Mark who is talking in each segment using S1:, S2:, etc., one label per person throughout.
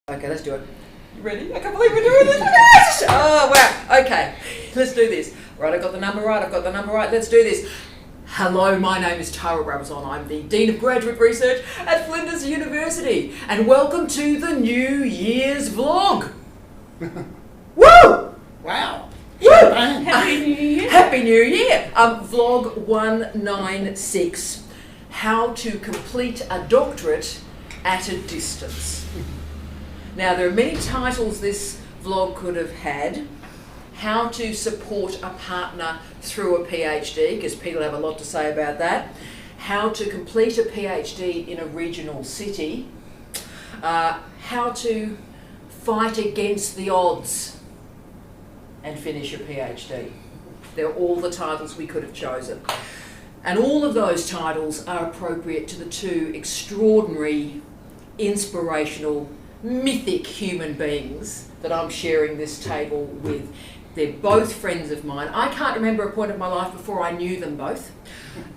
S1: Okay, let's do it. You ready? I can't believe we're doing this. Yes! Oh, wow. Okay, let's do this. Right, I've got the number right. Let's do this. Hello, my name is Tara Brabazon. I'm the Dean of Graduate Research at Flinders University. And welcome to the New Year's vlog. Woo!
S2: Wow.
S1: Woo!
S2: Happy New Year.
S1: Happy New Year. Vlog 196. How to complete a doctorate at a distance. Now, there are many titles this vlog could have had. How to support a partner through a PhD, because people have a lot to say about that. How to complete a PhD in a regional city. How to fight against the odds and finish a PhD. They're all the titles we could have chosen. And all of those titles are appropriate to the two extraordinary, inspirational, mythic human beings that I'm sharing this table with. They're both friends of mine. I can't remember a point of my life before I knew them both,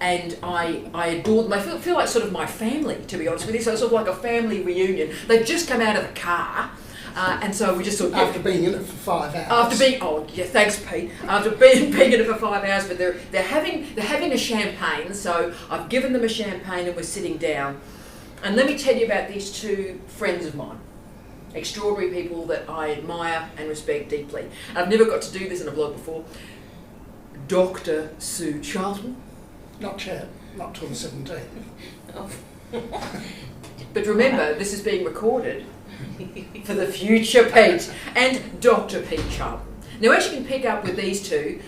S1: and I adore them. I feel like sort of my family, to be honest with you. So it's sort of like a family reunion. They've just come out of the car, and so we just sort of...
S2: After being in it for 5 hours.
S1: After being... Oh, yeah, thanks, Pete. After being in it for 5 hours, but they're having a champagne, so I've given them a champagne and we're sitting down. And let me tell you about these two friends of mine. Extraordinary people that I admire and respect deeply. I've never got to do this in a vlog before. Dr. Sue Charlton.
S2: Not yet, not till the 17th.
S3: Oh.
S1: But remember, this is being recorded for the future Pete. And Dr. Pete Charlton. Now, as you can pick up with these two,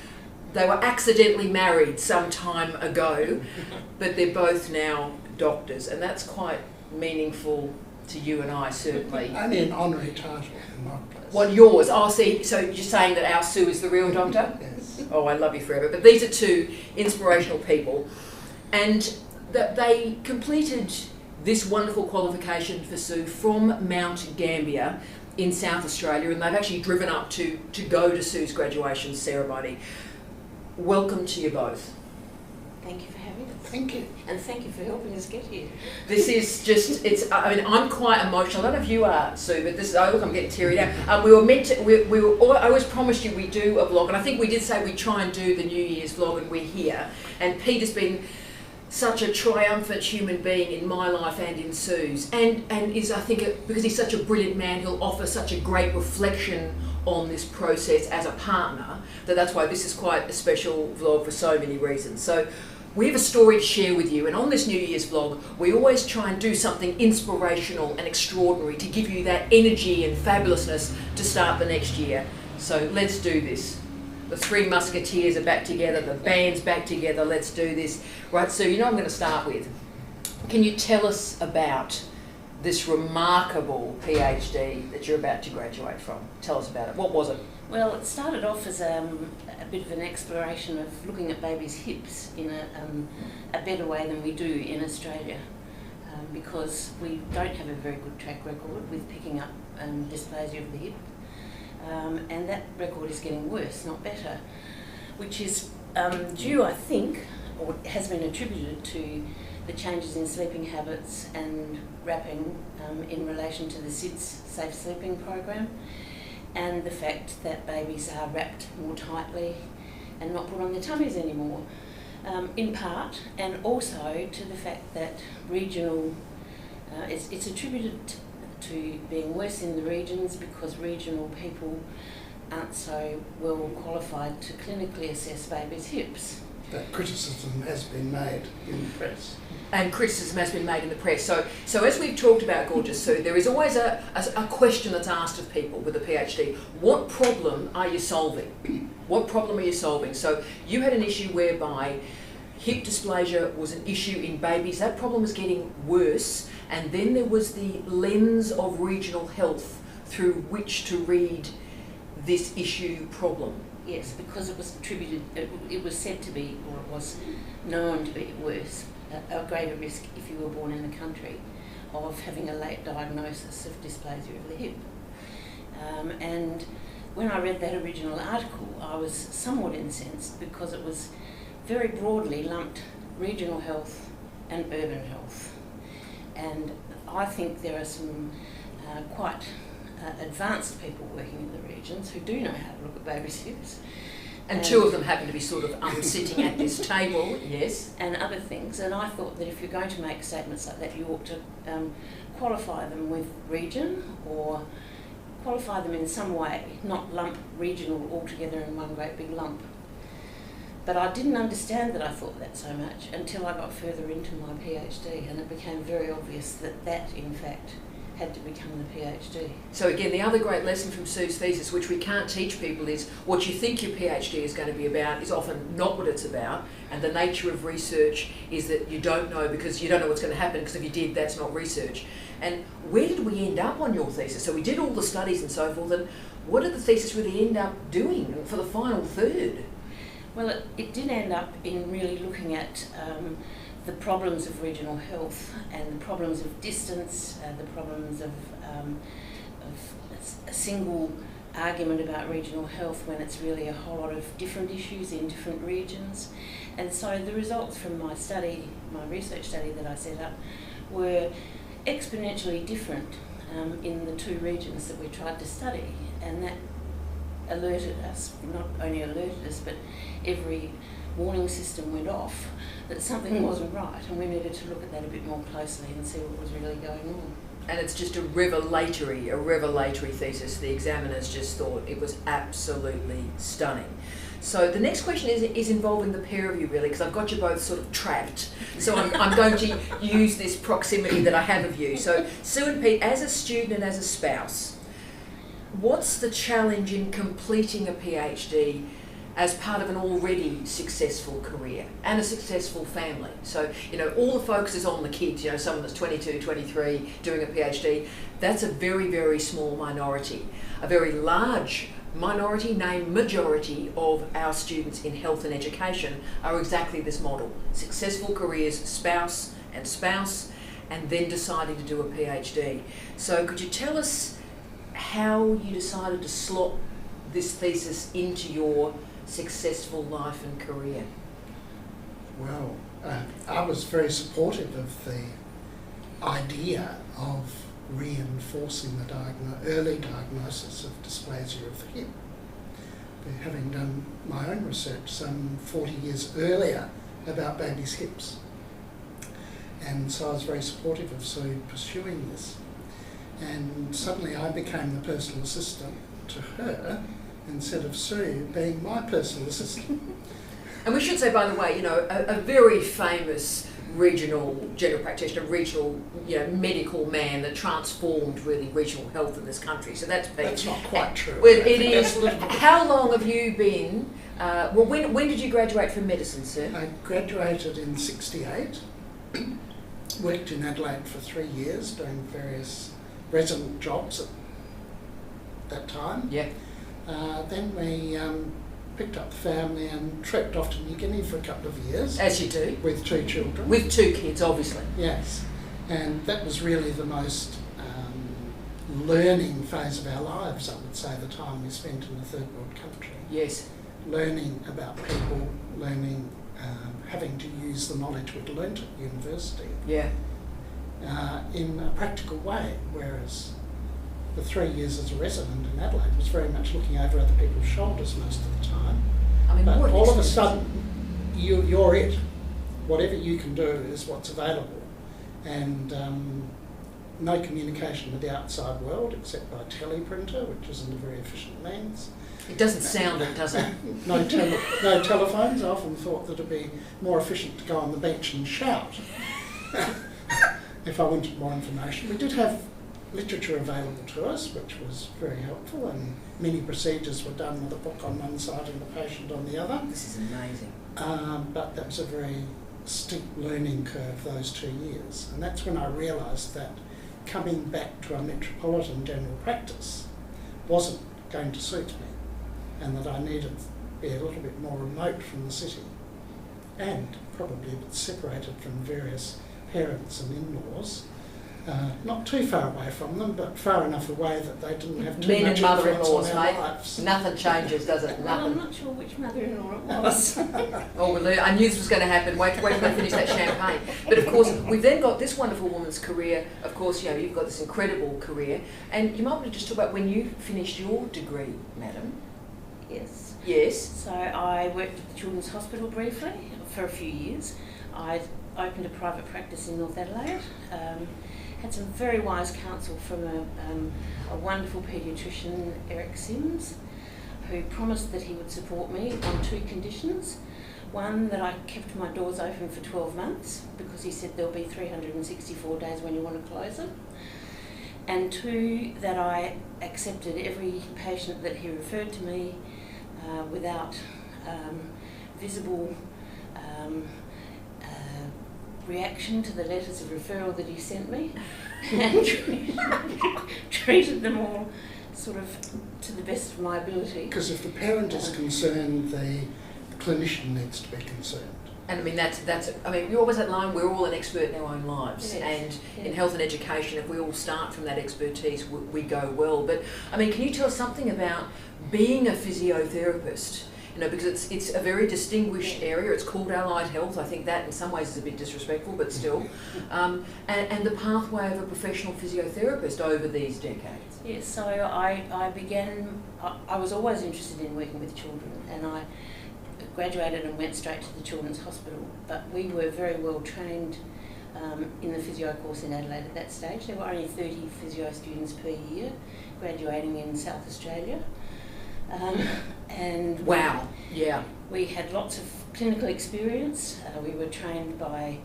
S1: they were accidentally married some time ago, but they're both now doctors, and that's quite meaningful to you and I, certainly.
S2: Only an honorary title in my place.
S1: What, yours? Oh, see, so you're saying that our Sue is the real doctor?
S2: Yes.
S1: Oh, I love you forever. But these are two inspirational people, and they completed this wonderful qualification for Sue from Mount Gambier in South Australia, and they've actually driven up to go to Sue's graduation ceremony. Welcome to you both.
S3: Thank you for having us.
S2: Thank you.
S3: And thank you for helping us get here.
S1: This is just, I mean, I'm quite emotional. I don't know if you are, Sue, but this is, oh look, I'm getting teary now. We were meant to, I always promised you we'd do a vlog, and I think we did say we'd try and do the New Year's vlog, and we're here. And Pete has been such a triumphant human being in my life and in Sue's, and is, I think, because he's such a brilliant man, he'll offer such a great reflection on this process as a partner, that's why this is quite a special vlog for so many reasons. So we have a story to share with you, and on this New Year's vlog, we always try and do something inspirational and extraordinary to give you that energy and fabulousness to start the next year. So let's do this. The three musketeers are back together, the band's back together, let's do this. Right, so you know what I'm going to start with. Can you tell us about this remarkable PhD that you're about to graduate from? Tell us about it. What was it?
S3: Well, it started off as a bit of an exploration of looking at babies' hips in a better way than we do in Australia, because we don't have a very good track record with picking up dysplasia of the hip, and that record is getting worse, not better, which is due, I think, or has been attributed to the changes in sleeping habits and wrapping in relation to the SIDS Safe Sleeping program, and the fact that babies are wrapped more tightly and not put on their tummies anymore, in part, and also to the fact that regional, it's attributed to being worse in the regions because regional people aren't so well qualified to clinically assess babies' hips.
S2: That criticism has been made in the press.
S1: And criticism has been made in the press. So as we've talked about, Gorgeous Sue, there is always a question that's asked of people with a PhD. What problem are you solving? What problem are you solving? So you had an issue whereby hip dysplasia was an issue in babies. That problem was getting worse. And then there was the lens of regional health through which to read this issue problem.
S3: Yes, because it was attributed, it was said to be, or it was known to be worse, a greater risk if you were born in the country of having a late diagnosis of dysplasia of the hip. And when I read that original article, I was somewhat incensed because it was very broadly lumped regional health and urban health. And I think there are some quite advanced people working in the regions who do know how to look at babies' hips.
S1: And two of them happen to be sort of sitting at this table, yes.
S3: And other things. And I thought that if you're going to make statements like that, you ought to qualify them with region or qualify them in some way, not lump regional all together in one great big lump. But I didn't understand that I thought that so much until I got further into my PhD, and it became very obvious that that, in fact, had to become the PhD.
S1: So again, the other great lesson from Sue's thesis, which we can't teach people, is what you think your PhD is going to be about is often not what it's about, and the nature of research is that you don't know because you don't know what's going to happen, because if you did, that's not research. And where did we end up on your thesis? So we did all the studies and so forth, and what did the thesis really end up doing for the final third?
S3: Well, it did end up in really looking at the problems of regional health and the problems of distance, the problems of a single argument about regional health when it's really a whole lot of different issues in different regions. And so the results from my study, my research study that I set up, were exponentially different in the two regions that we tried to study, and that alerted us, not only alerted us, but every warning system went off that something wasn't right, and we needed to look at that a bit more closely and see what was really going on.
S1: And it's just a revelatory thesis. The examiners just thought it was absolutely stunning. So the next question is involving the pair of you, really, because I've got you both sort of trapped. So I'm going to use this proximity that I have of you. So Sue and Pete, as a student and as a spouse, what's the challenge in completing a PhD as part of an already successful career and a successful family? So, you know, all the focus is on the kids, you know, someone that's 22, 23 doing a PhD. That's a very, very small minority. A very large minority, nay, majority of our students in health and education are exactly this model. Successful careers, spouse, and then deciding to do a PhD. So could you tell us how you decided to slot this thesis into your successful life and career?
S2: Well, I was very supportive of the idea of reinforcing the early diagnosis of dysplasia of the hip. Having done my own research some 40 years earlier about babies' hips. And so I was very supportive of Sue pursuing this. And suddenly I became the personal assistant to her instead of Sue being my personal assistant.
S1: And we should say, by the way, you know, a very famous regional general practitioner, regional, you know, medical man that transformed really regional health in this country. So that's Pete.
S2: That's not quite true.
S1: Well, it is. How long have you been? Well, when did you graduate from medicine, sir?
S2: I graduated in '68. Worked in Adelaide for 3 years, doing various resident jobs at that time.
S1: Yeah.
S2: Then we picked up the family and trekked off to New Guinea for a couple of years.
S1: As you do.
S2: With 2 children.
S1: With 2 kids, obviously.
S2: Yes. And that was really the most learning phase of our lives, I would say, the time we spent in a third world country.
S1: Yes.
S2: Learning about people, learning, having to use the knowledge we'd learnt at university.
S1: Yeah.
S2: In a practical way, whereas the 3 years as a resident in Adelaide was very much looking over other people's shoulders most of the time.
S1: I mean,
S2: but all of a sudden, you're it. Whatever you can do is what's available. And no communication with the outside world except by teleprinter, which isn't a very efficient means.
S1: It doesn't sound it, does it?
S2: No telephones. I often thought that it'd be more efficient to go on the bench and shout if I wanted more information. We did have literature available to us, which was very helpful, and many procedures were done with a book on one side and the patient on the other.
S1: This is amazing.
S2: But that was a very steep learning curve, those 2 years. And that's when I realised that coming back to a metropolitan general practice wasn't going to suit me, and that I needed to be a little bit more remote from the city and probably a bit separated from various parents and in-laws not too far away from them, but far enough away that they didn't have too
S1: Men
S2: much
S1: and mother-in-laws,
S2: influence on our
S1: mate.
S2: lives.
S1: Nothing changes, does it?
S3: Well, I'm
S1: Nothing.
S3: not sure which mother-in-law it was.
S1: Oh, well, I knew this was going to happen. Wait till they finish that champagne. But of course, we've then got this wonderful woman's career. Of course, you know, you've got this incredible career. And you might want to just talk about when you finished your degree, madam.
S3: Yes.
S1: Yes.
S3: So I worked at the Children's Hospital briefly for a few years. I opened a private practice in North Adelaide. Had some very wise counsel from a wonderful paediatrician, Eric Sims, who promised that he would support me on 2 conditions. One, that I kept my doors open for 12 months, because he said there'll be 364 days when you want to close them. And 2, that I accepted every patient that he referred to me without visible reaction to the letters of referral that he sent me, and treated them all sort of to the best of my ability.
S2: Because if the parent is concerned, the clinician needs to be concerned.
S1: And I mean, that's. I mean, you're always at line. We're all an expert in our own lives,
S3: Yes.
S1: and in health and education, if we all start from that expertise, we go well. But I mean, can you tell us something about being a physiotherapist? You know, because it's a very distinguished area. It's called allied health. I think that in some ways is a bit disrespectful, but still. And the pathway of a professional physiotherapist over these decades.
S3: Yes, so I began. I was always interested in working with children, and I graduated and went straight to the Children's Hospital, but we were very well trained in the physio course in Adelaide at that stage. There were only 30 physio students per year graduating in South Australia. And
S1: Wow, yeah.
S3: we had lots of clinical experience. We were trained by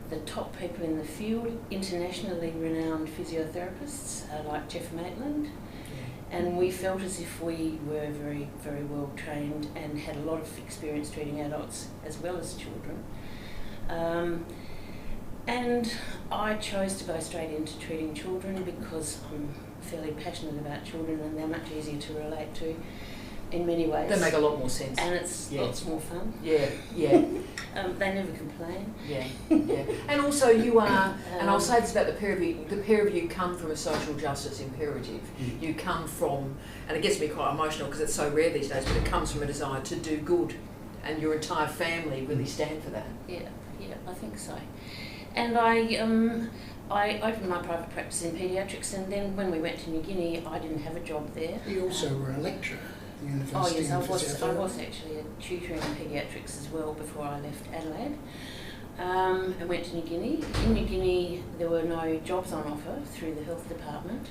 S3: the top people in the field, internationally renowned physiotherapists like Jeff Maitland. And we felt as if we were very, very well trained and had a lot of experience treating adults as well as children. And I chose to go straight into treating children because I'm fairly passionate about children, and they're much easier to relate to in many ways.
S1: They make a lot more sense.
S3: And it's lots more fun.
S1: Yeah, yeah.
S3: They never complain.
S1: Yeah, yeah. And also you are, and I'll say this about the pair of you come from a social justice imperative. You come from, and it gets me quite emotional because it's so rare these days, but it comes from a desire to do good, and your entire family really stand for that.
S3: Yeah, I think so. And I opened my private practice in paediatrics, and then when we went to New Guinea, I didn't have a job there.
S2: You also were a lecturer at the University
S3: Oh yes,
S2: of
S3: I
S2: Physiotherapy.
S3: was actually a tutor in paediatrics as well before I left Adelaide. I went to New Guinea. In New Guinea, there were no jobs on offer through the health department,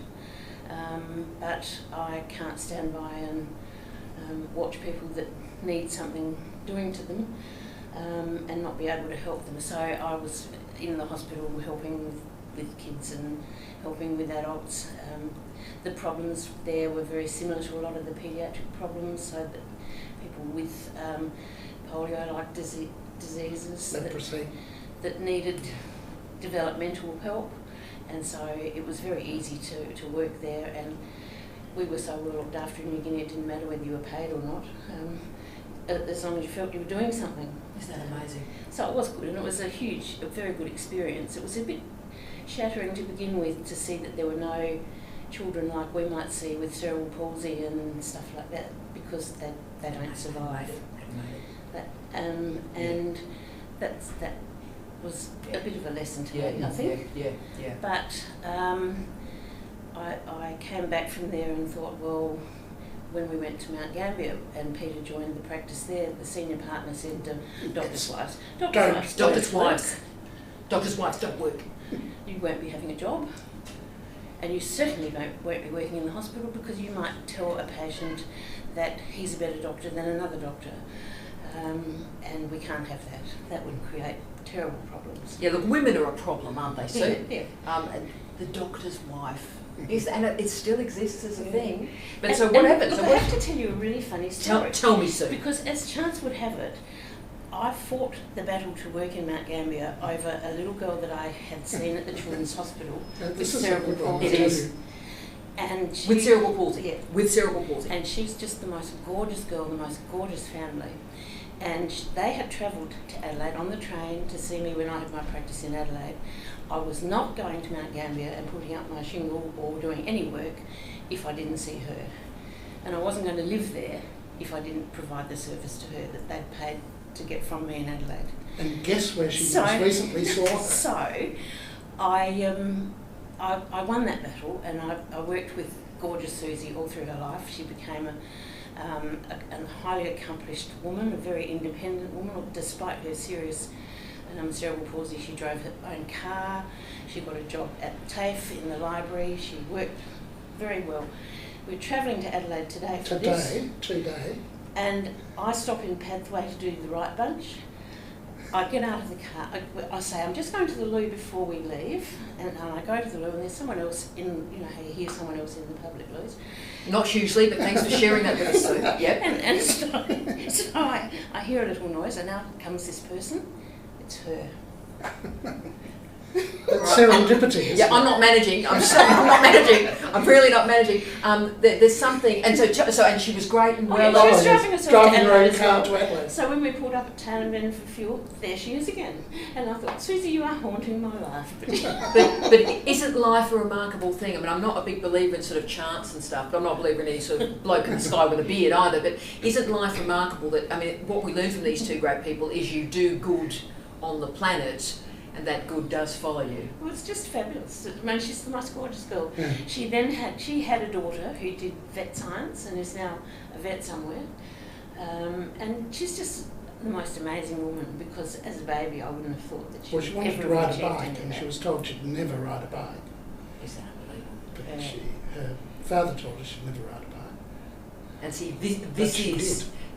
S3: but I can't stand by and watch people that need something doing to them and not be able to help them. So I was in the hospital helping with kids and helping with adults. The problems there were very similar to a lot of the paediatric problems, so that people with polio-like diseases that needed developmental help, and so it was very easy to work there, and we were so well looked after in New Guinea, it didn't matter whether you were paid or not, as long as you felt you were doing something.
S1: Isn't that amazing?
S3: So it was good, and it was a very good experience. It was a bit shattering to begin with to see that there were no children like we might see with cerebral palsy and stuff like that, because they don't survive. And that was a bit of a lesson to me, I think.
S1: Yeah.
S3: But I came back from there and thought, well, when we went to Mount Gambier and Peter joined the practice there, the senior partner said to doctors' wives,
S1: Doctors' wives don't work.
S3: You won't be having a job, and you certainly won't be working in the hospital, because you might tell a patient that he's a better doctor than another doctor, and we can't have that. That would create terrible problems.
S1: Yeah, look, women are a problem, aren't they, Sue?
S3: Yeah.
S1: And the doctor's wife. Yes, and it still exists as a thing. But
S3: And-
S1: so what
S3: and
S1: happened?
S3: Look,
S1: So
S3: I
S1: what?
S3: have to tell you a really funny story.
S1: Tell me, Sue.
S3: Because as chance would have it, I fought the battle to work in Mount Gambier over a little girl that I had seen at the Children's Hospital with
S2: This is a
S3: cerebral
S2: good one.
S3: palsy.
S1: It is.
S3: And
S1: With cerebral palsy.
S3: Yeah.
S1: With cerebral palsy.
S3: And she's just the most gorgeous girl, the most gorgeous family. And they had travelled to Adelaide on the train to see me when I had my practice in Adelaide. I was not going to Mount Gambier and putting up my shingle or doing any work if I didn't see her. And I wasn't going to live there if I didn't provide the service to her that they'd paid to get from me in Adelaide.
S2: And guess where she most recently saw her?
S3: So I won that battle, and I worked with gorgeous Susie all through her life. She became a highly accomplished woman, a very independent woman. Despite her serious cerebral palsy, she drove her own car. She got a job at TAFE in the library. She worked very well. We're travelling to Adelaide today for this.
S2: Today.
S3: And I stop in Pathway to do the right bunch. I get out of the car, I say, I'm just going to the loo before we leave, and I go to the loo and there's someone else in, you know, how you hear someone else in the public loos.
S1: Not hugely, but thanks for sharing that with us, Sue. Yep.
S3: And so I hear a little noise, and out comes this person. It's her.
S2: That's serendipity, isn't
S1: Yeah,
S2: it?
S1: I'm not managing. I'm not managing. I'm really not managing. There's something, and and she was great and well.
S3: She was driving herself to
S2: her
S3: Adelaide
S2: own
S3: as
S2: car
S3: well.
S2: to Adelaide.
S3: So when we pulled up at Town and Bend for fuel, there she is again. And I thought, Susie, you are haunting my life.
S1: But isn't life a remarkable thing? I mean, I'm not a big believer in sort of chance and stuff, but I'm not a believer in any sort of bloke in the sky with a beard either. But isn't life remarkable that, I mean, what we learn from these two great people is you do good on the planet, and that good does follow you.
S3: Well, it's just fabulous. I mean, she's the most gorgeous girl.
S2: Yeah.
S3: She had a daughter who did vet science and is now a vet somewhere. And she's just the most amazing woman, because as a baby I wouldn't have thought that she
S2: Well, she wanted to ride a bike, and she was told she'd never ride a bike.
S1: Is that unbelievable?
S2: But her father told her she'd never ride a bike.
S1: And see,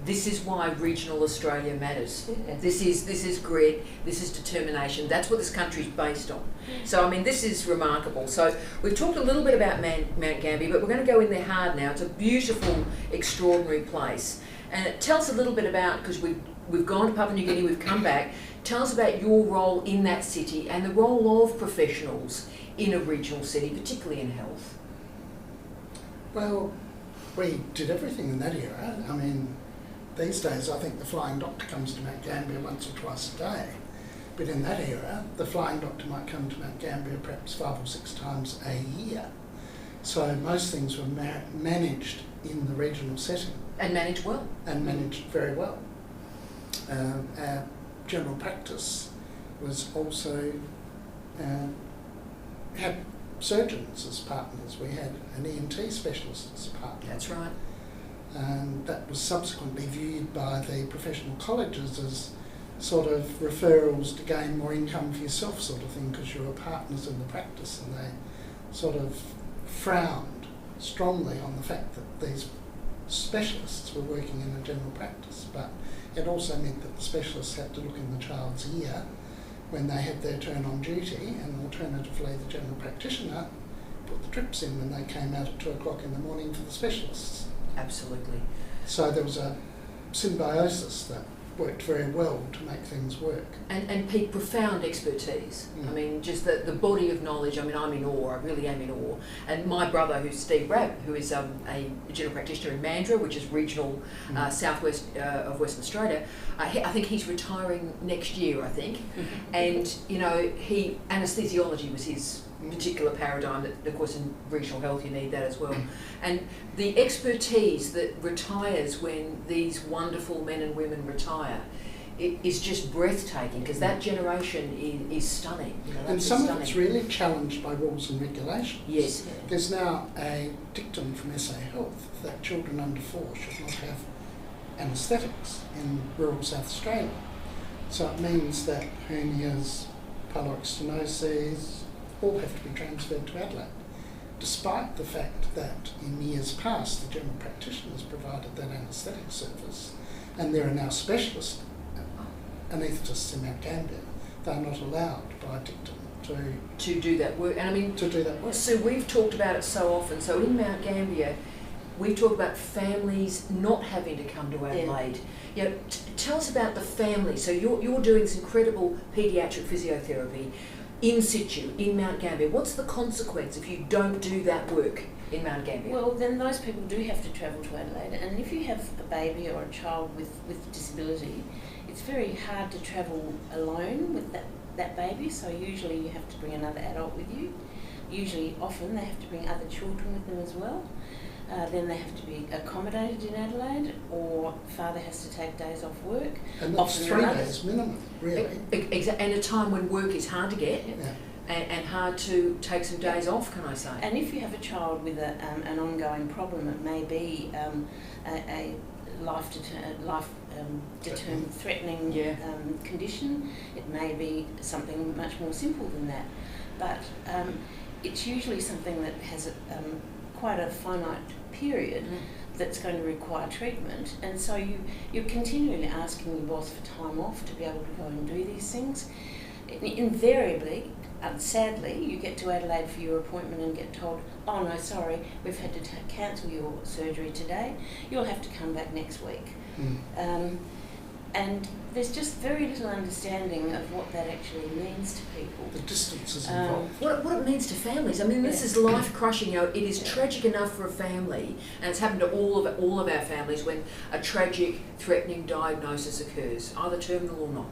S1: this is why regional Australia matters.
S3: Yeah.
S1: This is grit, this is determination. That's what this country's based on. So, I mean, this is remarkable. So, we've talked a little bit about Mount Gambier, but we're going to go in there hard now. It's a beautiful, extraordinary place. And tell us a little bit about, because we've gone to Papua New Guinea, we've come back. Tell us about your role in that city and the role of professionals in a regional city, particularly in health.
S2: Well, we did everything in that era. I mean, these days I think the flying doctor comes to Mount Gambier once or twice a day. But in that era, the flying doctor might come to Mount Gambier perhaps 5 or 6 times a year. So most things were managed in the regional setting.
S1: And managed well.
S2: And managed very well. Our general practice was also had surgeons as partners. We had an ENT specialist as a partner.
S1: That's right.
S2: And that was subsequently viewed by the professional colleges as sort of referrals to gain more income for yourself sort of thing, because you were partners in the practice, and they sort of frowned strongly on the fact that these specialists were working in a general practice. But it also meant that the specialists had to look in the child's ear when they had their turn on duty, and alternatively the general practitioner put the drips in when they came out at 2 o'clock in the morning for the specialists.
S1: Absolutely.
S2: So there was a symbiosis that worked very well to make things work.
S1: And Pete, profound expertise.
S2: Mm.
S1: I mean, just the body of knowledge. I mean, I'm in awe. I really am in awe. And my brother, who's Steve Rabb, who is a general practitioner in Mandurah, which is regional southwest of Western Australia, I think he's retiring next year, I think. And, you know, anaesthesiology was his particular paradigm. That, of course, in regional health you need that as well. And the expertise that retires when these wonderful men and women retire, it is just breathtaking, because that generation is stunning. You know,
S2: And some of it's really challenged by rules and regulations.
S1: Yes.
S2: There's now a dictum from SA Health that children under 4 should not have anaesthetics in rural South Australia. So it means that hernias, pyloric stenoses, all have to be transferred to Adelaide, despite the fact that in years past the general practitioners provided that anaesthetic service, and there are now specialist anaesthetists in Mount Gambier. They are not allowed by dictum
S1: to do that work. And I mean,
S2: to do that work.
S1: So we've talked about it so often. So in Mount Gambier, we talk about families not having to come to Adelaide.
S3: Yeah.
S1: You know, tell us about the family. So you're doing this incredible paediatric physiotherapy in situ in Mount Gambier. What's the consequence if you don't do that work in Mount Gambier?
S3: Well, then those people do have to travel to Adelaide, and if you have a baby or a child with disability, it's very hard to travel alone with that baby, so usually you have to bring another adult with you. Often they have to bring other children with them as well. Then they have to be accommodated in Adelaide, or father has to take days off work.
S2: And that's
S3: Often
S2: 3
S3: mothers-
S2: days minimum, really.
S1: And a time when work is hard to get.
S3: Yeah.
S1: And hard to take some days off, can I say?
S3: And if you have a child with an ongoing problem, it may be a life-determined threatening condition. It may be something much more simple than that. But it's usually something that has quite a finite period that's going to require treatment. And so you're continually asking your boss for time off to be able to go and do these things. Invariably, sadly, you get to Adelaide for your appointment and get told, oh no, sorry, we've had to cancel your surgery today, you'll have to come back next week. And there's just very little understanding of what that actually means to people.
S2: The distances involved.
S1: What it means to families. I mean, this is life crushing. You know, it is tragic enough for a family, and it's happened to all of our families when a tragic, threatening diagnosis occurs, either terminal or not.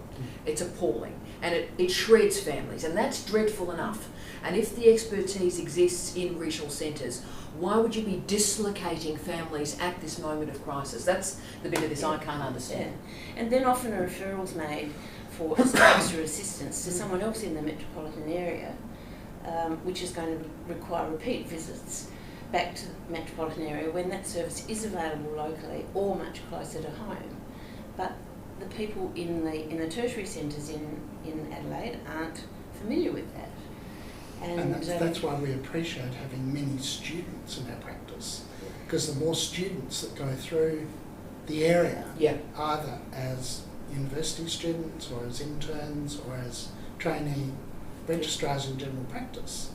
S1: It's appalling, and it shreds families, and that's dreadful enough. And if the expertise exists in regional centres, why would you be dislocating families at this moment of crisis? That's the bit of this I can't understand.
S3: Yeah. And then often a referral's made for extra assistance to someone else in the metropolitan area, which is going to require repeat visits back to the metropolitan area when that service is available locally or much closer to home. But the people in the tertiary centres in Adelaide aren't familiar with that.
S2: And that's why we appreciate having many students in our practice, because the more students that go through the area, either as university students or as interns or as trainee registrars in general practice,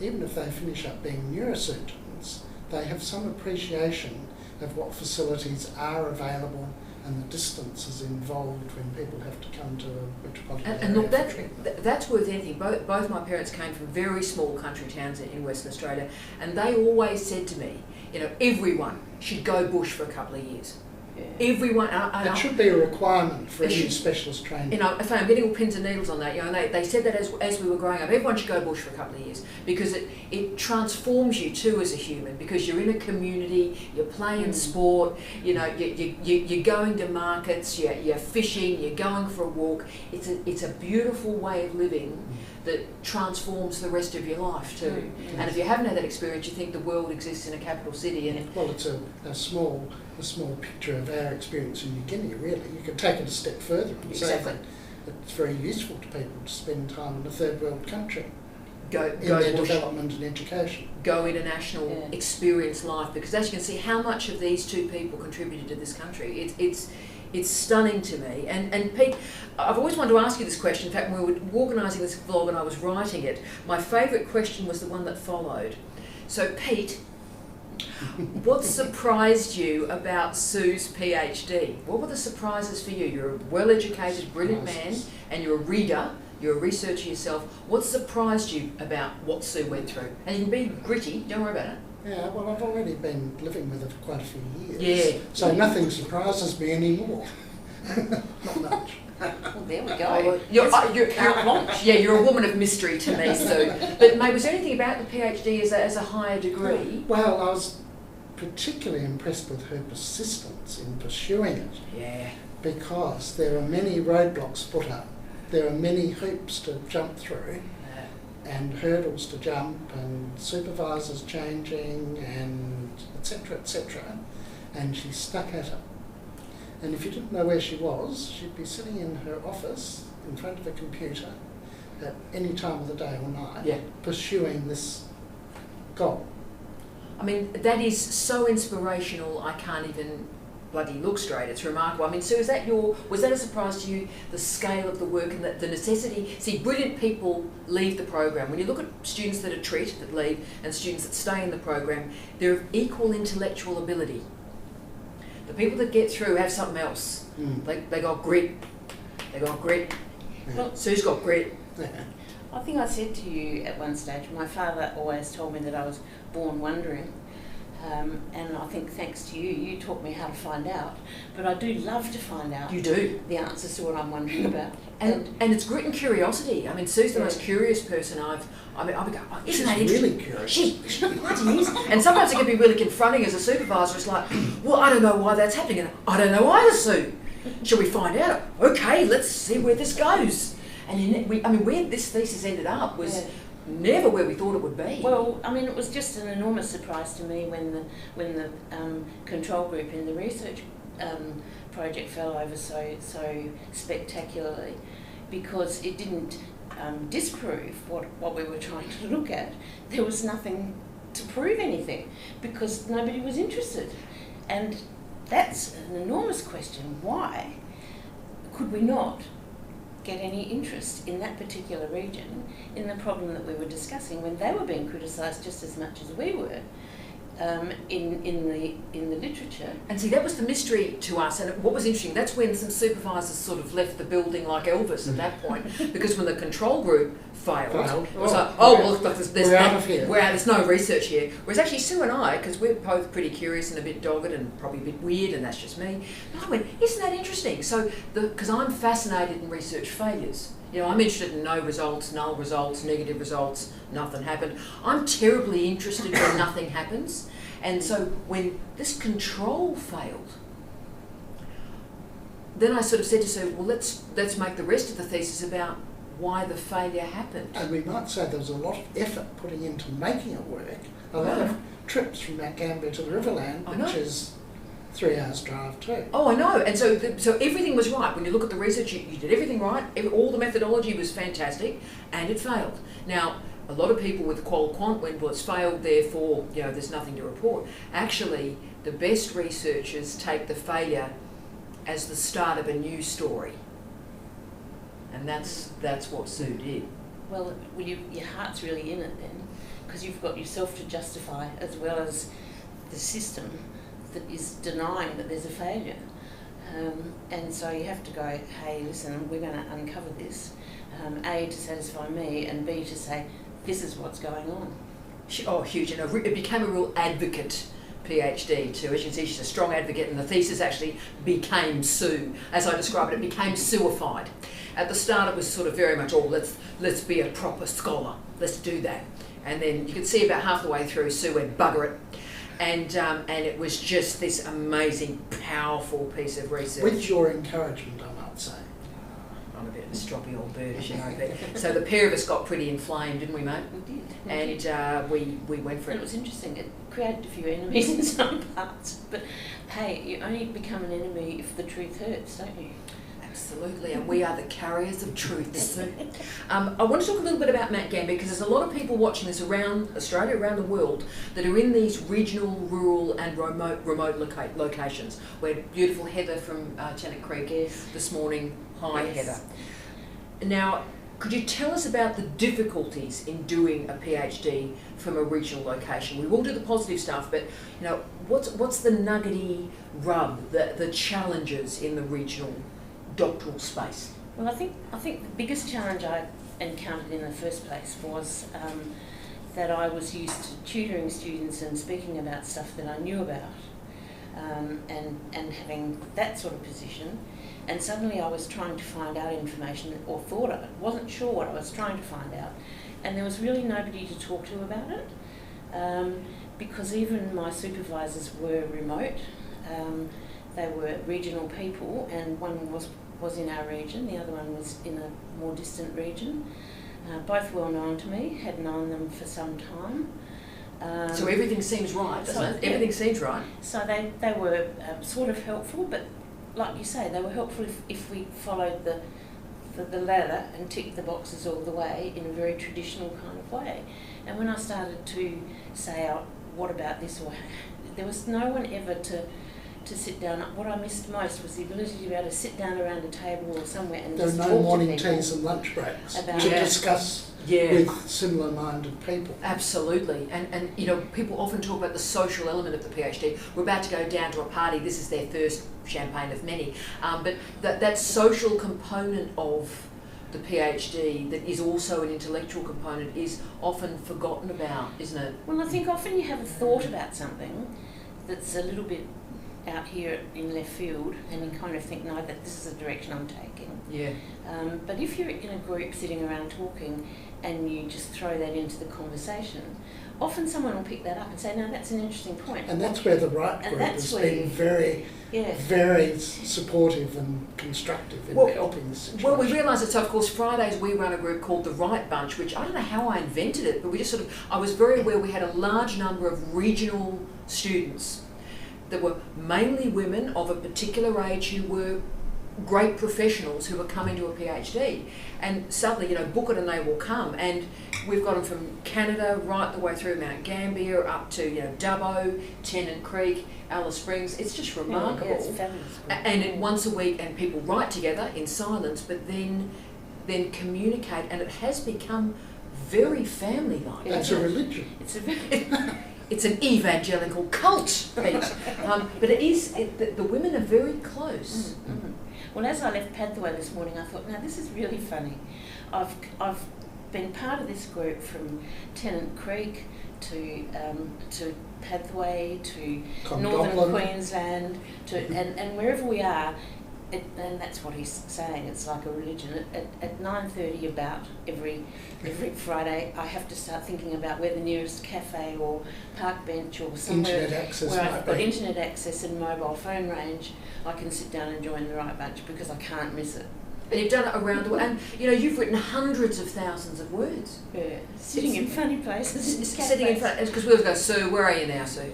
S2: even if they finish up being neurosurgeons, they have some appreciation of what facilities are available and the distances involved when people have to come to a metropolitan area.
S1: And look, that's worth anything. Both my parents came from very small country towns in Western Australia, and they always said to me, you know, everyone should go bush for a couple of years. Everyone.
S2: It should be a requirement for any specialist training.
S1: You know, I'm getting all pins and needles on that. You know, and they said that as we were growing up, everyone should go bush for a couple of years because it transforms you too as a human, because you're in a community, you're playing sport, you know, you're going to markets, you're fishing, you're going for a walk. It's a beautiful way of living that transforms the rest of your life too. And if you haven't had that experience, you think the world exists in a capital city. And
S2: well, it's a small picture of our experience in New Guinea, really. You can take it a step further and say that it's very useful to people to spend time in a third world country in their development and education.
S1: Go international, experience life, because as you can see how much of these two people contributed to this country. It's stunning to me. And Pete, I've always wanted to ask you this question. In fact, when we were organising this vlog and I was writing it, my favourite question was the one that followed. So Pete, what surprised you about Sue's PhD? What were the surprises for you? You're a well-educated, brilliant man, and you're a reader, you're a researcher yourself. What surprised you about what Sue went through? And you can be gritty, don't worry about it.
S2: Yeah, well, I've already been living with her for quite a few years.
S1: Yeah.
S2: So nothing surprises me anymore. Not much.
S3: Well, there we go.
S1: You're a woman of mystery to me, Sue. But mate, was there anything about the PhD as a higher degree?
S2: Well, I was particularly impressed with her persistence in pursuing it.
S1: Yeah.
S2: Because there are many roadblocks put up. There are many hoops to jump through and hurdles to jump and supervisors changing and etc. And she stuck at it. And if you didn't know where she was, she'd be sitting in her office in front of a computer at any time of the day or night, pursuing this goal.
S1: I mean, that is so inspirational, I can't even bloody look straight. It's remarkable. I mean, Sue, was that a surprise to you, the scale of the work and the necessity? See, brilliant people leave the program. When you look at students that leave and students that stay in the program, they're of equal intellectual ability. The people that get through have something else. They got grit. They got grit.
S2: Yeah.
S1: Sue's got grit.
S3: I think I said to you at one stage, my father always told me that I was born wondering. And I think thanks to you, you taught me how to find out. But I do love to find out.
S1: You do.
S3: The answers to what I'm wondering about.
S1: And it's grit and curiosity. I mean, Sue's the most curious person I've go, oh, isn't that
S2: She's
S1: interesting?
S2: really curious.
S1: She bloody is. And sometimes it can be really confronting as a supervisor. It's like, well, I don't know why that's happening. And I don't know either, Sue. Shall we find out? Okay, let's see where this goes. And where this thesis ended up was never where we thought it would be.
S3: Well, I mean, it was just an enormous surprise to me when the control group in the research project fell over so spectacularly, because it didn't disprove what we were trying to look at. There was nothing to prove anything because nobody was interested. And that's an enormous question. Why could we not get any interest in that particular region in the problem that we were discussing when they were being criticised just as much as we were in the literature?
S1: And see, that was the mystery to us. And what was interesting, that's when some supervisors sort of left the building like Elvis at that point, because when the control group failed, it was like, there's no research here. Whereas actually Sue and I, because we're both pretty curious and a bit dogged and probably a bit weird, and that's just me, and I went, isn't that interesting? So, because I'm fascinated in research failures. You know, I'm interested in no results, null results, negative results, nothing happened. I'm terribly interested when nothing happens. And so when this control failed, then I sort of said to Sue, well, let's make the rest of the thesis about why the failure happened.
S2: And we might say there was a lot of effort putting into making it work. A lot of trips from Mount Gambier to the Riverland, which is 3 hours drive too.
S1: Oh, I know. And so everything was right. When you look at the research, you did everything right. All the methodology was fantastic, and it failed. Now, a lot of people with qual quant went, well, it's failed, therefore, there's nothing to report. Actually, the best researchers take the failure as the start of a new story. And that's what Sue did.
S3: Well, your heart's really in it then, because you've got yourself to justify as well as the system that is denying that there's a failure. And so you have to go, hey, listen, we're going to uncover this, A, to satisfy me, and B, to say, this is what's going on.
S1: Oh, huge. And it became a real advocate PhD too. As you can see, she's a strong advocate, and the thesis actually became Sue. As I described it, it became Suified. At the start, it was sort of very much, let's be a proper scholar. Let's do that. And then you could see about half the way through, Sue went, bugger it. And it was just this amazing, powerful piece of research.
S2: With your encouragement, I might say.
S1: I'm a bit of a stroppy old bird, as you know. So the pair of us got pretty inflamed, didn't we, mate?
S3: We did.
S1: And we went for it.
S3: It was interesting. It created a few enemies in some parts. But hey, you only become an enemy if the truth hurts, don't you?
S1: Absolutely, and we are the carriers of truth, Sue. I want to talk a little bit about Mount Gambier, because there's a lot of people watching this around Australia, around the world, that are in these regional, rural and remote locations, where beautiful Heather from Tennant Creek this morning. Hi, Heather. Now, could you tell us about the difficulties in doing a PhD from a regional location? We will do the positive stuff, but what's the nuggety rub, the challenges in the regional doctoral space?
S3: Well, I think the biggest challenge I encountered in the first place was that I was used to tutoring students and speaking about stuff that I knew about, and having that sort of position. And suddenly I was trying to find out information, or thought I wasn't sure what I was trying to find out, and there was really nobody to talk to about it, because even my supervisors were remote. They were regional people, and one was in our region, the other one was in a more distant region. Both well known to me, had known them for some time.
S1: So everything seems right, doesn't it? Everything seems right.
S3: So they were sort of helpful, but like you say, they were helpful if we followed the ladder and ticked the boxes all the way in a very traditional kind of way. And when I started to say, what about this, or there was no one ever to sit down. What I missed most was the ability to be able to sit down around a table or somewhere and just talk to people.
S2: There were no morning teas and lunch breaks to discuss with similar-minded people.
S1: Absolutely. And people often talk about the social element of the PhD. We're about to go down to a party. This is their first champagne of many. But that social component of the PhD that is also an intellectual component is often forgotten about, isn't it?
S3: Well, I think often you have a thought about something that's a little bit out here in left field, and you kind of think, no, that this is the direction I'm taking.
S1: Yeah.
S3: But if you're in a group sitting around talking and you just throw that into the conversation, often someone will pick that up and say, no, that's an interesting point.
S2: And that's where the right group has been very, very supportive and constructive in helping this situation.
S1: Well, we realise that, so of course Fridays we run a group called the Right Bunch, which I don't know how I invented it, but we just I was very aware we had a large number of regional students that were mainly women of a particular age who were great professionals who were coming to a PhD, and suddenly, book it and they will come. And we've got them from Canada right the way through Mount Gambier up to Dubbo, Tennant Creek, Alice Springs. It's just remarkable.
S3: Yeah, it's fabulous.
S1: And once a week, and people write together in silence, but then communicate, and it has become very family-like.
S2: It's a religion.
S1: It's an evangelical cult, Pete. But it is. The women are very close.
S3: Mm-hmm. Well, as I left Pathway this morning, I thought, now this is really funny. I've been part of this group from Tennant Creek to Pathway to Northern Queensland and wherever we are. And that's what he's saying. It's like a religion. At 9:30 about every Friday, I have to start thinking about where the nearest cafe or park bench or somewhere where I've got internet access and mobile phone range, I can sit down and join the Right Bunch because I can't miss it.
S1: And you've done it around the world, and you've written hundreds of thousands of words.
S3: Yeah, sitting in funny places.
S1: Sitting in front, because we always go, Sue, where are you now, Sue?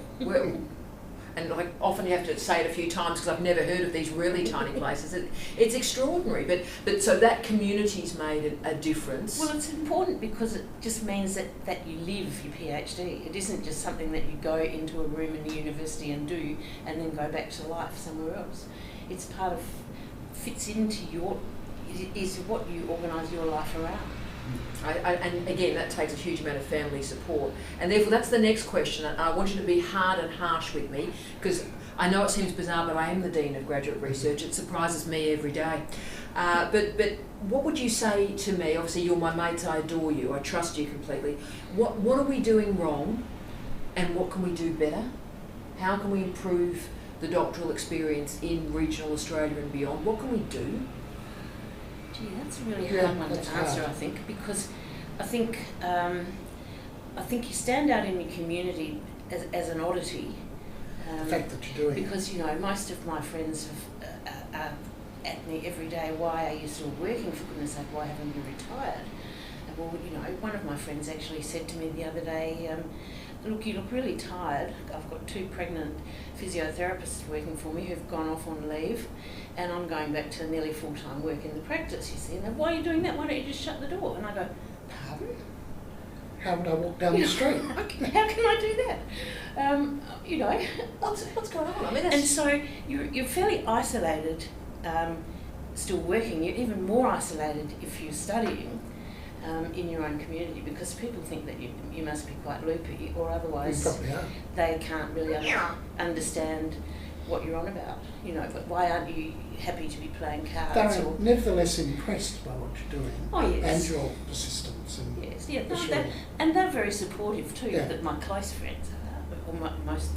S1: And often you have to say it a few times because I've never heard of these really tiny places. It's extraordinary, but so that community's made a difference.
S3: Well, it's important because it just means that you live your PhD. It isn't just something that you go into a room in a university and do and then go back to life somewhere else. It's fits into is what you organise your life around.
S1: And again, that takes a huge amount of family support. And therefore, that's the next question. I want you to be hard and harsh with me, because I know it seems bizarre, but I am the Dean of Graduate Research. It surprises me every day. But what would you say to me? Obviously, you're my mates. I adore you. I trust you completely. What are we doing wrong, and what can we do better? How can we improve the doctoral experience in regional Australia and beyond? What can we do?
S3: Gee, that's a really hard one to answer, I think, because I think you stand out in your community as an oddity.
S2: The fact that you're doing
S3: because most of my friends are at me every day. Why are you still working? For goodness sake, why haven't you retired? Well, one of my friends actually said to me the other day, look, you look really tired. I've got 2 pregnant physiotherapists working for me who've gone off on leave, and I'm going back to nearly full-time work in the practice, you see. And why are you doing that? Why don't you just shut the door? And I go, pardon?
S2: How would I walk down the street?
S3: How can I do that?
S1: What's going on?
S3: And so you're fairly isolated, still working. You're even more isolated if you're studying in your own community, because people think that you must be quite loopy, or otherwise they can't really understand what you're on about. But why aren't you happy to be playing cards?
S2: They're nevertheless impressed by what you're doing.
S3: Oh, yes.
S2: And your persistence.
S3: And they're very supportive too. Yeah. That my close friends are, or most.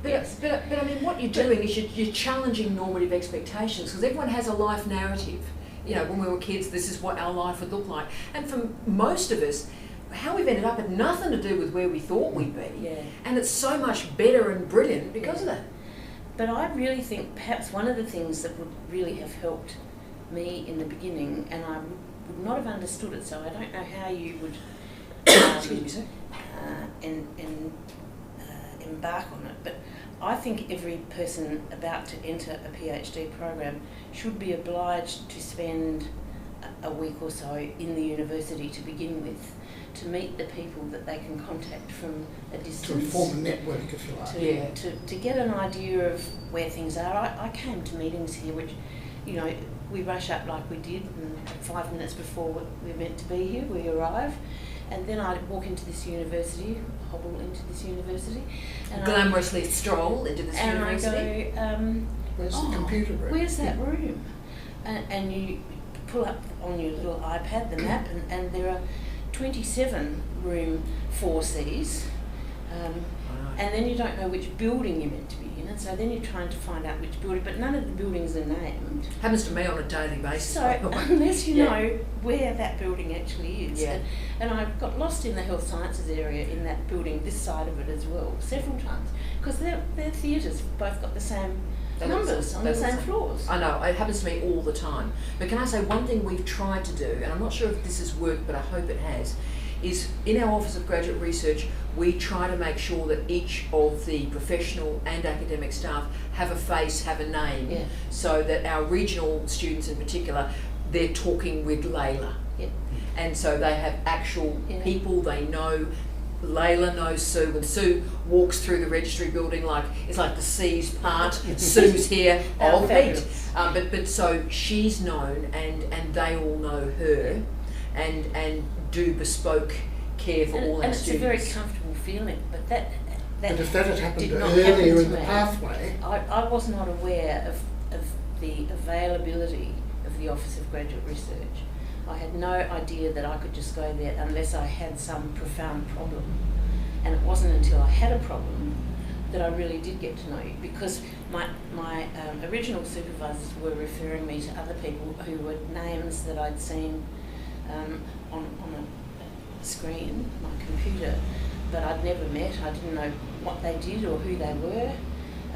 S1: But I mean, what you're doing is you're challenging normative expectations, because everyone has a life narrative. When we were kids, this is what our life would look like. And for most of us, how we've ended up had nothing to do with where we thought we'd be.
S3: Yeah.
S1: And it's so much better and brilliant because of that.
S3: But I really think perhaps one of the things that would really have helped me in the beginning, and I would not have understood it, so I don't know how you would
S1: excuse me, sir.
S3: Embark on it, but I think every person about to enter a PhD program should be obliged to spend a week or so in the university to begin with, to meet the people that they can contact from a distance.
S2: To form a network, if you like.
S3: To get an idea of where things are. I came to meetings here which, we rush up like we did, and 5 minutes before we were meant to be here, we arrive. And then I'd walk into this university, hobble into this university. And
S1: glamorously stroll into this university.
S3: And I go,
S2: where's the computer room?
S3: Where's that room? And you pull up on your little iPad the map, and there are 27 room 4Cs, and then you don't know which building you're meant to be in, and so then you're trying to find out which building, but none of the buildings are named.
S1: Happens to me on a daily basis.
S3: So unless you know where that building actually is,
S1: Yeah.
S3: and I got lost in the health sciences area in that building, this side of it as well, several times, because their theatres both got the same numbers on the same floors.
S1: I know, it happens to me all the time. But can I say one thing we've tried to do, and I'm not sure if this has worked, but I hope it has, is in our Office of Graduate Research, we try to make sure that each of the professional and academic staff have a face, have a name,
S3: Yeah.
S1: so that our regional students in particular, they're talking with Layla.
S3: Yeah.
S1: And so they have actual
S3: Yeah.
S1: people they know. Layla knows Sue, and Sue walks through the registry building like it's like the C's part. Sue's here. Oh, Pete.
S3: Fabulous.
S1: But so she's known, and they all know her, and do bespoke care for all our
S3: and it's
S1: students.
S3: a very comfortable feeling, but that
S2: But if that had happened
S3: did not
S2: earlier
S3: happen to
S2: in the
S3: me.
S2: pathway,
S3: I was not aware of the availability of the Office of Graduate Research. I had no idea that I could just go there unless I had some profound problem. And it wasn't until I had a problem that I really did get to know you, because my original supervisors were referring me to other people who were names that I'd seen on a screen, my computer, but I'd never met. I didn't know what they did or who they were.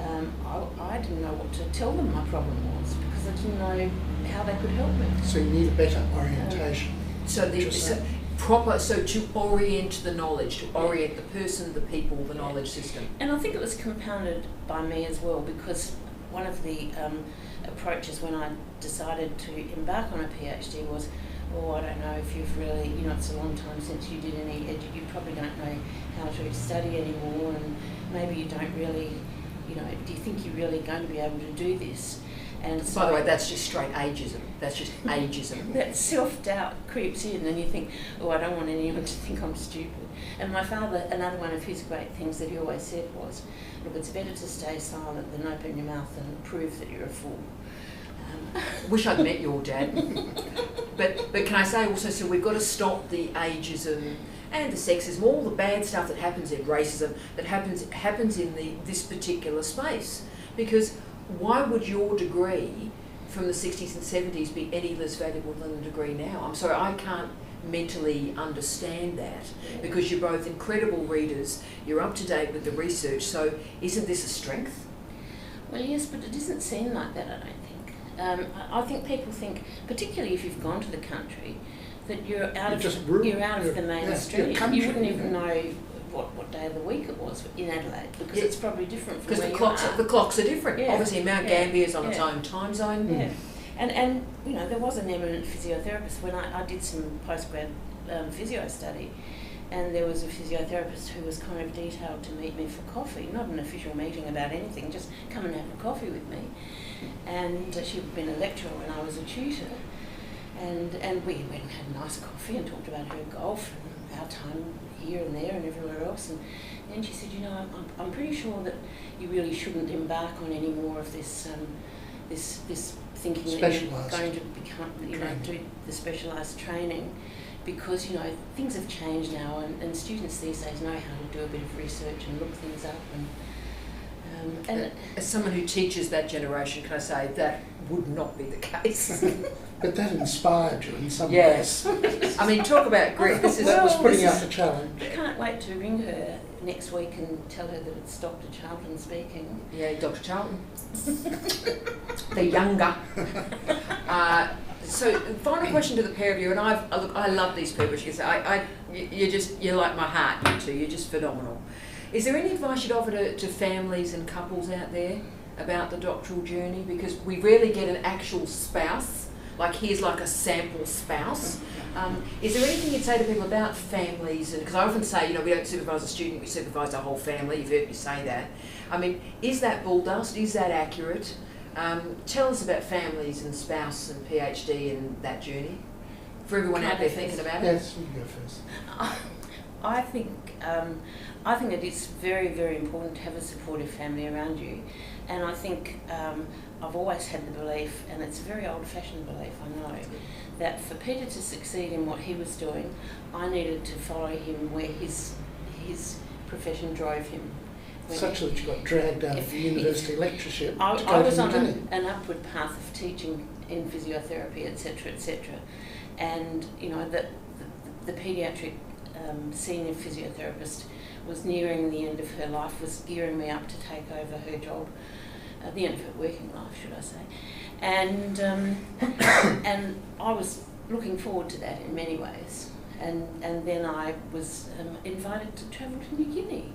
S3: I didn't know what to tell them my problem was, because I didn't know how they could help me.
S2: so you need a better orientation.
S1: So to orient the knowledge, to orient the person, the people, the knowledge system.
S3: And I think it was compounded by me as well, because one of the approaches when I decided to embark on a PhD was, I don't know if you've really, it's a long time since you did any you probably don't know how to study anymore, and maybe you don't really, do you think you're really going to be able to do this? And so,
S1: By the way, that's just straight ageism. That's just ageism.
S3: that self-doubt creeps in, and you think, I don't want anyone to think I'm stupid. And my father, another one of his great things that he always said was, look, it's better to stay silent than open your mouth and prove that you're a fool.
S1: Wish I'd met your dad. But can I say also, so we've got to stop the ageism and the sexism, all the bad stuff that happens in racism, that happens in this particular space. Because why would your degree from the 60s and 70s be any less valuable than the degree now? I'm sorry, I can't mentally understand that, because you're both incredible readers, you're up to date with the research, so isn't this a strength?
S3: Well, yes, but it doesn't seem like that, I don't think. I think people think, particularly if you've gone to the country, that you're out of the mainstream. You wouldn't even know what day of the week it was in Adelaide, because it's probably different from where you are.
S1: Because the clocks are different.
S3: Yeah.
S1: Obviously, Mount Gambier is on its own time zone.
S3: Yeah. And there was an eminent physiotherapist when I did some postgrad physio study, and there was a physiotherapist who was kind of detailed to meet me for coffee, not an official meeting about anything, just come and have a coffee with me. And she'd been a lecturer when I was a tutor, and we went and had a nice coffee and talked about her golf and our time here and there and everywhere else. And then she said, I'm pretty sure that you really shouldn't embark on any more of this this thinking that you're going to become, do the specialised training, because things have changed now, and students these days know how to do a bit of research and look things up. And
S1: as someone who teaches that generation, can I say that would not be the case?
S2: But that inspired you in some
S1: Yes.
S2: ways.
S1: I mean, talk about grit.
S2: That was putting out the challenge.
S3: I can't wait to ring her next week and tell her that it's Dr. Charlton speaking.
S1: Yeah, Dr. Charlton. The younger. So, final question to the pair of you, and I love these people. She says, you're like my heart, you two. You're just phenomenal. Is there any advice you'd offer to families and couples out there about the doctoral journey? Because we rarely get an actual spouse. Like, here's like a sample spouse. Is there anything you'd say to people about families? Because I often say, we don't supervise a student, we supervise a whole family. You've heard me say that. I mean, is that bull dust? Is that accurate? Tell us about families and spouse and PhD and that journey. For everyone out there thinking about it.
S2: Yes, you go first.
S3: I think it is very, very important to have a supportive family around you, and I think I've always had the belief, and it's a very old-fashioned belief, I know, that for Peter to succeed in what he was doing, I needed to follow him where his profession drove him.
S2: Such that you got dragged out of the university lectureship to
S3: I
S2: go
S3: was
S2: to
S3: on
S2: Guinea.
S3: an upward path of teaching in physiotherapy, etc., etc. And you know the paediatric senior physiotherapist was nearing the end of her life, was gearing me up to take over her job, at the end of her working life, should I say. And and I was looking forward to that in many ways. And then I was invited to travel to New Guinea,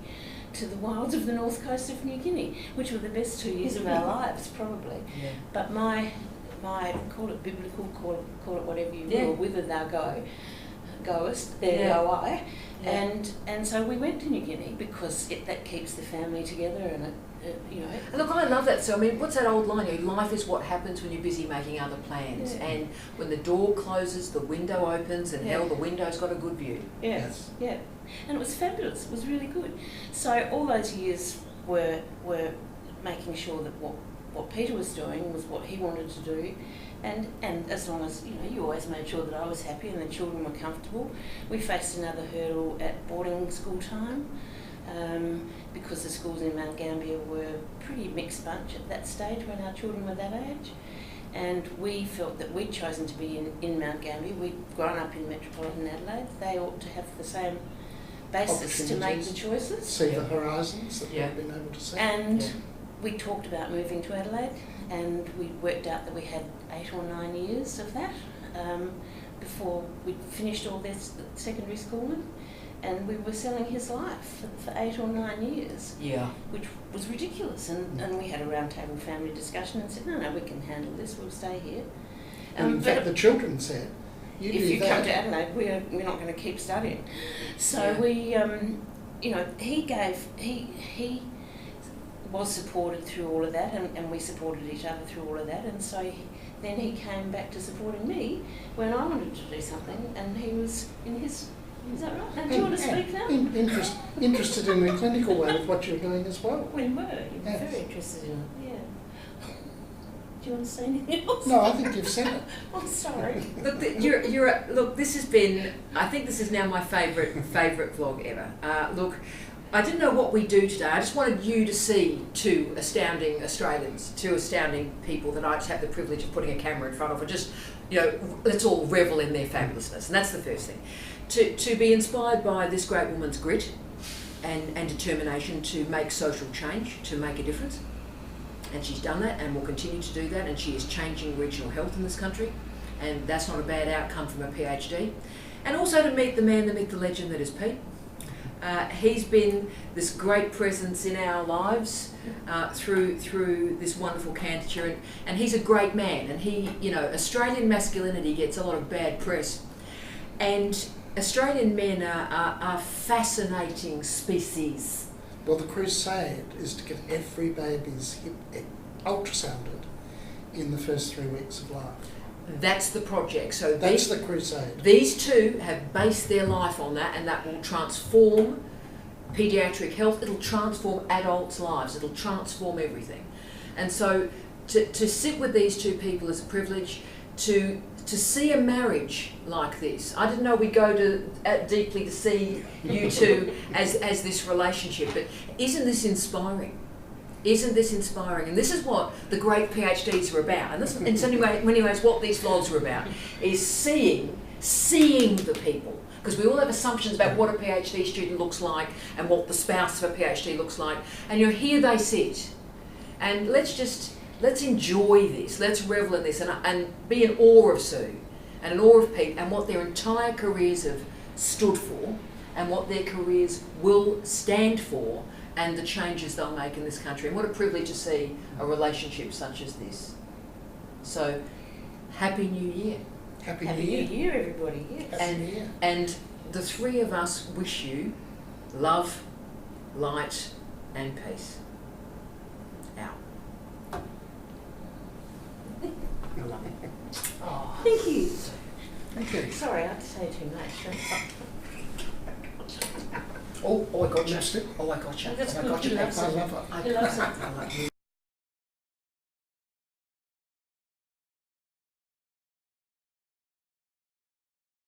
S3: to the wilds of the north coast of New Guinea, which were the best 2 years of our lives, probably.
S1: Yeah.
S3: But my call it biblical, call it whatever you will, whither thou goest, there go I.
S1: Yeah.
S3: And so we went to New Guinea because that keeps the family together, and you know.
S1: And look, I love that. So I mean, what's that old line? You know, life is what happens when you're busy making other plans.
S3: Yeah.
S1: And when the door closes, the window opens, and hell, the window's got a good view.
S3: Yes. Yeah. And it was fabulous. It was really good. So all those years were making sure that what Peter was doing was what he wanted to do, and as long as you always made sure that I was happy and the children were comfortable. We faced another hurdle at boarding school time, because the schools in Mount Gambier were a pretty mixed bunch at that stage when our children were that age, and we felt that we'd chosen to be in Mount Gambier. We'd grown up in metropolitan Adelaide. They ought to have the same basis to make the choices.
S2: See the horizons that we've been able to see.
S3: And we talked about moving to Adelaide, and we worked out that we had 8 or 9 years of that before we'd finished all this secondary schooling, and we were selling his life for 8 or 9 years.
S1: Yeah.
S3: Which was ridiculous, and we had a round table family discussion and said, no, we can handle this, we'll stay here.
S2: And in fact, the children said,
S3: if you come to Adelaide, we're not going to keep studying. So we, he was supported through all of that, and we supported each other through all of that, and so then he came back to supporting me when I wanted to do something, and he was in his. Is that right? And do you want to speak now?
S2: Interested in the clinical way of what you're doing as well.
S3: We were. You were very interested in it. Yeah. Do you want to say anything else?
S2: No, I think you've said it.
S3: I'm sorry.
S1: Look, look. This has been. I think this is now my favourite vlog ever. Look, I didn't know what we do today. I just wanted you to see 2 astounding Australians, 2 astounding people that I just have the privilege of putting a camera in front of, and just let's all revel in their fabulousness. And that's the first thing. To be inspired by this great woman's grit and determination to make social change, to make a difference. And she's done that and will continue to do that, and she is changing regional health in this country, and that's not a bad outcome from a PhD. And also to meet the man, the myth, the legend that is Pete. He's been this great presence in our lives through this wonderful candidature, and he's a great man, and he, Australian masculinity gets a lot of bad press, and Australian men are fascinating species.
S2: Well, the crusade is to get every baby's hip ultrasounded in the first 3 weeks of life.
S1: That's the project. So
S2: that's the crusade.
S1: These 2 have based their life on that, and that will transform paediatric health. It'll transform adults' lives. It'll transform everything. And so to sit with these 2 people is a privilege. To see a marriage like this, I didn't know we'd go deeply to see you 2 as this relationship, but isn't this inspiring? Isn't this inspiring? And this is what the great PhDs are about. And this, in so many ways, what these vlogs are about, is seeing the people. Because we all have assumptions about what a PhD student looks like and what the spouse of a PhD looks like. And here they sit. And let's enjoy this. Let's revel in this and be in awe of Sue and in awe of Pete and what their entire careers have stood for and what their careers will stand for, and the changes they'll make in this country. And what a privilege to see a relationship such as this. So, Happy New Year.
S2: Happy
S3: New Year, everybody. Yes.
S1: And the 3 of us wish you love, light, and peace. Out. I love it.
S3: Oh, thank you.
S2: Thank you.
S3: Sorry, I have to say too much.
S1: Oh, I got you.
S2: Lipstick.
S1: Oh, I got you.
S3: That's
S1: I
S3: good.
S1: got you.
S3: He loves
S2: I
S3: it.
S2: love it.
S3: He loves it.
S1: I like you.